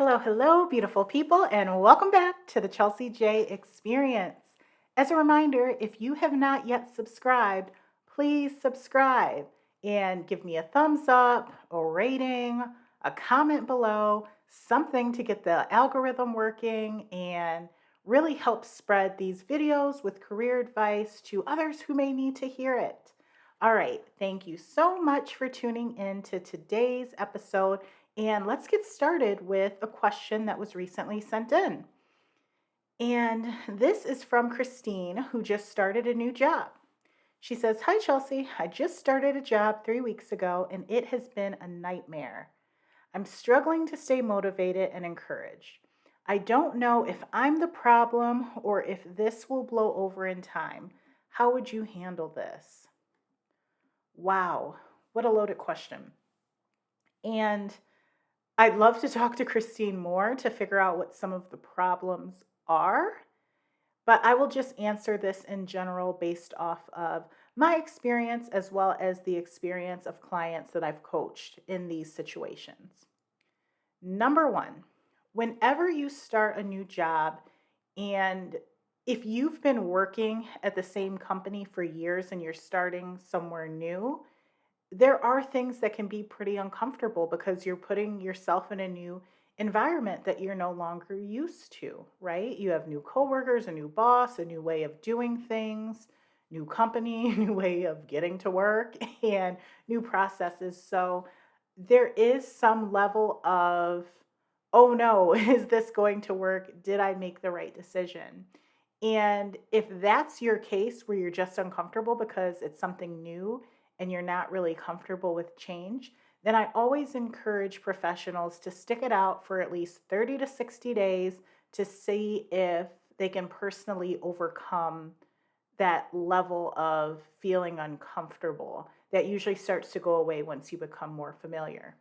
Hello, hello, beautiful people, and welcome back to the Chelsea J Experience. As a reminder, if you have not yet subscribed, please subscribe and give me a thumbs up, a rating, a comment below, something to get the algorithm working and really help spread these videos with career advice to others who may need to hear it. All right, thank you so much for tuning in to today's episode. And let's get started with a question that was recently sent in. And this is from Christine, who just started a new job. She says, "Hi, Chelsea. I just started a job 3 weeks ago, and it has been a nightmare. I'm struggling to stay motivated and encouraged. I don't know if I'm the problem or if this will blow over in time. How would you handle this?" Wow, what a loaded question. And I'd love to talk to Christine more to figure out what some of the problems are, but I will just answer this in general based off of my experience as well as the experience of clients that I've coached in these situations. Number one, whenever you start a new job, and if you've been working at the same company for years and you're starting somewhere new, there are things that can be pretty uncomfortable because you're putting yourself in a new environment that you're no longer used to, right? You have new coworkers, a new boss, a new way of doing things, new company, new way of getting to work, and new processes. So there is some level of, oh no, is this going to work? Did I make the right decision? And if that's your case where you're just uncomfortable because it's something new and you're not really comfortable with change, then I always encourage professionals to stick it out for at least 30 to 60 days to see if they can personally overcome that level of feeling uncomfortable that usually starts to go away once you become more familiar.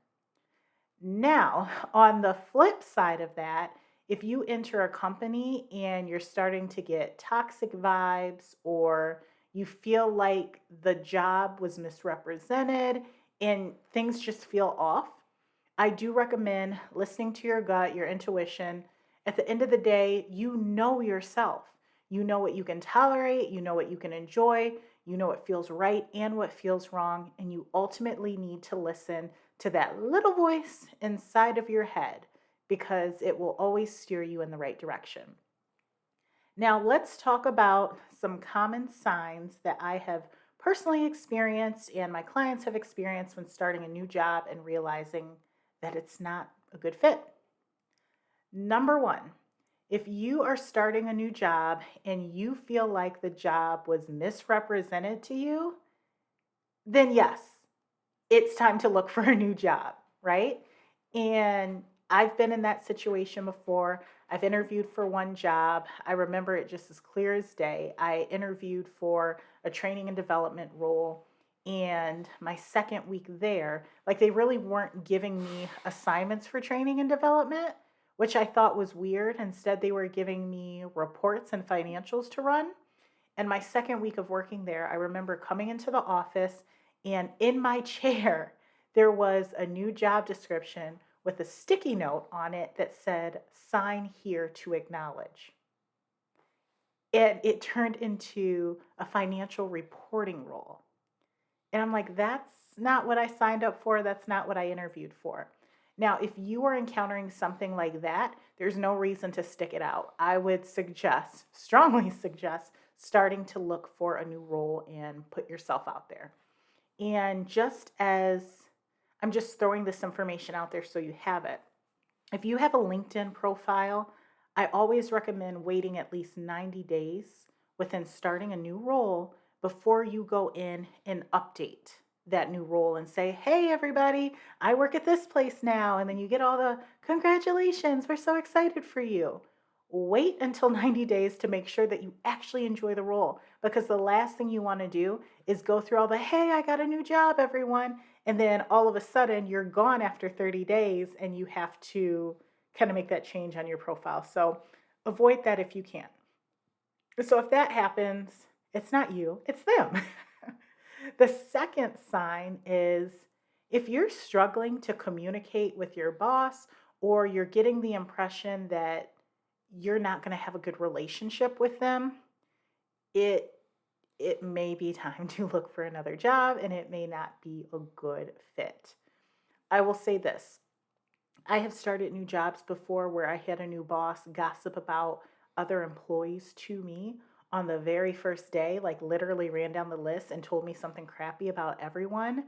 Now, on the flip side of that, if you enter a company and you're starting to get toxic vibes or you feel like the job was misrepresented and things just feel off, I do recommend listening to your gut, your intuition. At the end of the day, you know yourself. You know what you can tolerate, you know what you can enjoy, you know what feels right and what feels wrong, and you ultimately need to listen to that little voice inside of your head because it will always steer you in the right direction. Now, let's talk about some common signs that I have personally experienced and my clients have experienced when starting a new job and realizing that it's not a good fit. Number one, if you are starting a new job and you feel like the job was misrepresented to you, then yes, it's time to look for a new job, right? And I've been in that situation before. I've interviewed for one job. I remember it just as clear as day. I interviewed for a training and development role. And my second week there, like they really weren't giving me assignments for training and development, which I thought was weird. Instead, they were giving me reports and financials to run. And my second week of working there, I remember coming into the office and in my chair, there was a new job description with a sticky note on it that said, "Sign here to acknowledge." And it turned into a financial reporting role. And I'm like, that's not what I signed up for. That's not what I interviewed for. Now, if you are encountering something like that, there's no reason to stick it out. I would suggest, strongly suggest, starting to look for a new role and put yourself out there. And just as I'm just throwing this information out there so you have it, if you have a LinkedIn profile, I always recommend waiting at least 90 days within starting a new role before you go in and update that new role and say, "Hey, everybody, I work at this place now." And then you get all the congratulations. We're so excited for you. Wait until 90 days to make sure that you actually enjoy the role because the last thing you want to do is go through all the, "Hey, I got a new job, everyone." And then all of a sudden you're gone after 30 days and you have to kind of make that change on your profile. So avoid that if you can. So if that happens, it's not you, it's them. The second sign is if you're struggling to communicate with your boss or you're getting the impression that you're not going to have a good relationship with them, it it may be time to look for another job and it may not be a good fit. I will say this. I have started new jobs before where I had a new boss gossip about other employees to me on the very first day, like literally ran down the list and told me something crappy about everyone.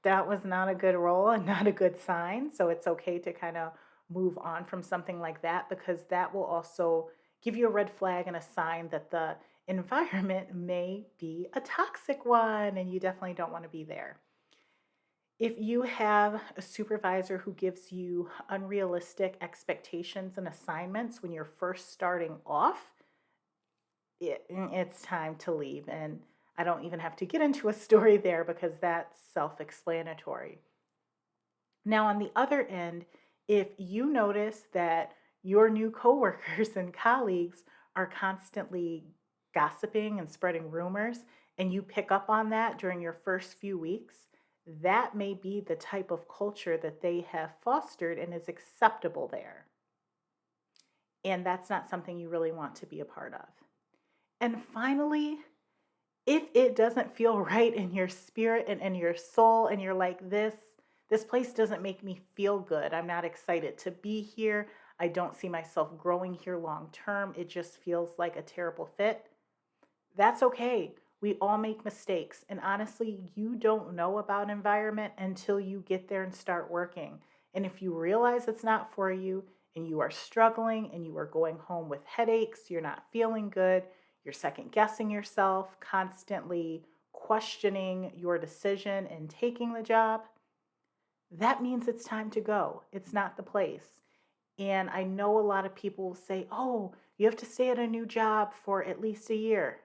That was not a good role and not a good sign. So it's okay to kind of move on from something like that because that will also give you a red flag and a sign that the environment may be a toxic one and you definitely don't want to be there. If you have a supervisor who gives you unrealistic expectations and assignments when you're first starting off, it's time to leave. And I don't even have to get into a story there because that's self explanatory. Now, on the other end, if you notice that your new coworkers and colleagues are constantly gossiping and spreading rumors, and you pick up on that during your first few weeks, that may be the type of culture that they have fostered and is acceptable there. And that's not something you really want to be a part of. And finally, if it doesn't feel right in your spirit and in your soul and you're like this place doesn't make me feel good, I'm not excited to be here, I don't see myself growing here long term, it just feels like a terrible fit, that's okay. We all make mistakes, and honestly, you don't know about environment until you get there and start working. And if you realize it's not for you and you are struggling and you are going home with headaches, you're not feeling good, you're second guessing yourself, constantly questioning your decision and taking the job, that means it's time to go. It's not the place. And I know a lot of people will say, oh, you have to stay at a new job for at least a year.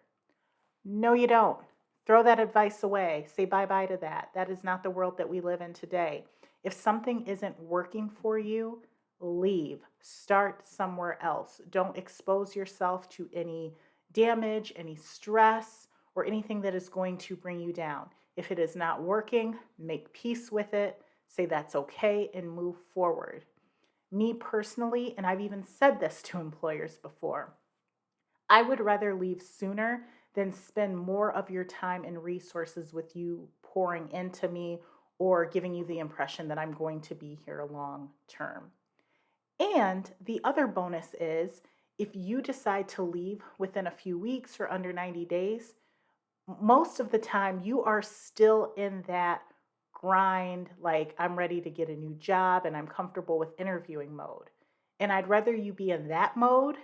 No, you don't. Throw that advice away. Say bye bye to that. That is not the world that we live in today. If something isn't working for you, leave. Start somewhere else. Don't expose yourself to any damage, any stress, or anything that is going to bring you down. If it is not working, make peace with it. Say that's okay and move forward. Me personally, and I've even said this to employers before, I would rather leave sooner than spend more of your time and resources with you pouring into me or giving you the impression that I'm going to be here long term. And the other bonus is if you decide to leave within a few weeks or under 90 days, most of the time you are still in that grind, like I'm ready to get a new job and I'm comfortable with interviewing mode. And I'd rather you be in that mode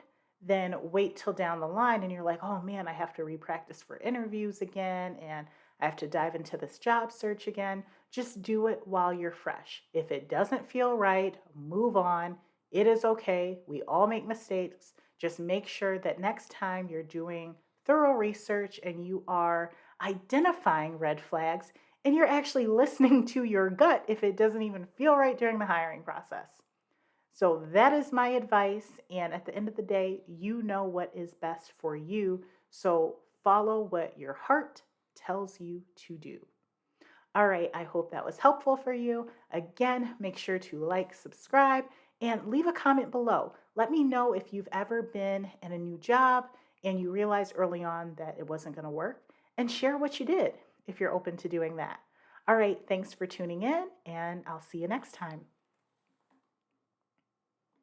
than wait till down the line and you're like, oh man, I have to re-practice for interviews again and I have to dive into this job search again. Just do it while you're fresh. If it doesn't feel right, move on. It is okay. We all make mistakes. Just make sure that next time you're doing thorough research and you are identifying red flags and you're actually listening to your gut if it doesn't even feel right during the hiring process. So that is my advice. And at the end of the day, you know what is best for you. So follow what your heart tells you to do. All right, I hope that was helpful for you. Again, make sure to like, subscribe, and leave a comment below. Let me know if you've ever been in a new job and you realized early on that it wasn't going to work, and share what you did if you're open to doing that. All right, thanks for tuning in, and I'll see you next time.